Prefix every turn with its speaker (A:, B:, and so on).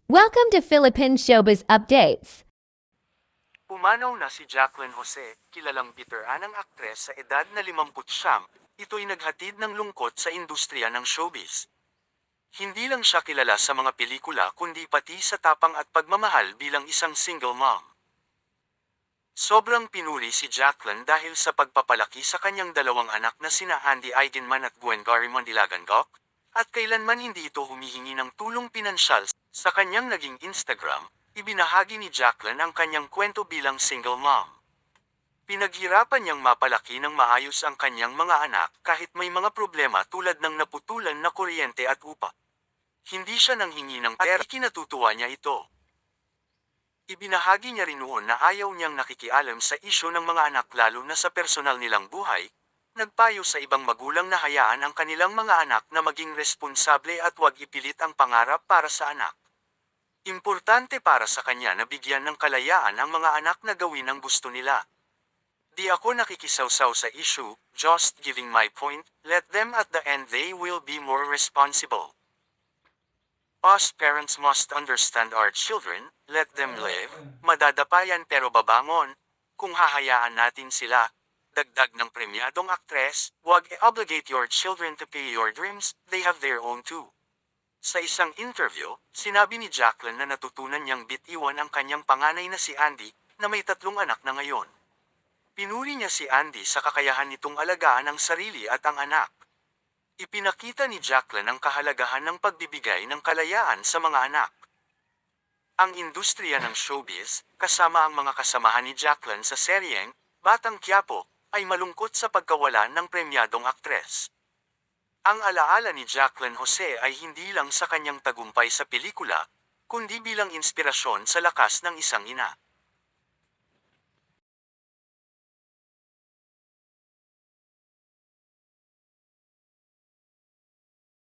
A: Welcome to Philippine Showbiz Updates.
B: Pumanaw na si Jacqueline Jose, kilalang veteranang aktres sa edad na 59, ito'y naghatid ng lungkot sa industriya ng showbiz. Hindi lang siya kilala sa mga pelikula kundi pati sa tapang at pagmamahal bilang isang single mom. Sobrang pinuri si Jacqueline dahil sa pagpapalaki sa kanyang dalawang anak na sina Andy Eigenman at Gwen Garrimon Dilagangok, at kailanman hindi ito humihingi ng tulong pinansyal. Sa kanyang naging Instagram, ibinahagi ni Jacqueline ang kanyang kwento bilang single mom. Pinaghirapan niyang mapalaki ng maayos ang kanyang mga anak kahit may mga problema tulad ng naputulan na kuryente at upa. Hindi siya nanghingi ng pera, kinatutuwa niya ito. Ibinahagi niya rin noon na ayaw niyang nakikialam sa isyu ng mga anak lalo na sa personal nilang buhay. Nagpayo sa ibang magulang na hayaan ang kanilang mga anak na maging responsable at huwag ipilit ang pangarap para sa anak. Importante para sa kanya na bigyan ng kalayaan ang mga anak na gawin ang gusto nila. Di ako nakikisawsaw sa issue, just giving my point, let them at the end they will be more responsible. Us parents must understand our children, let them live, madadapayan pero babangon, kung hahayaan natin sila. Dagdag ng premyadong aktres, wag i-obligate your children to pay your dreams, they have their own too. Sa isang interview, sinabi ni Jacqueline na natutunan niyang bitiwan ang kanyang panganay na si Andy, na may 3 anak na ngayon. Pinuri niya si Andy sa kakayahan nitong alagaan ang sarili at ang anak. Ipinakita ni Jacqueline ang kahalagahan ng pagbibigay ng kalayaan sa mga anak. Ang industriya ng showbiz, kasama ang mga kasamahan ni Jacqueline sa seryeng Batang Quiapo, ay malungkot sa pagkawala ng premyadong aktres. Ang alaala ni Jacqueline Jose ay hindi lang sa kanyang tagumpay sa pelikula, kundi bilang inspirasyon sa lakas ng isang ina.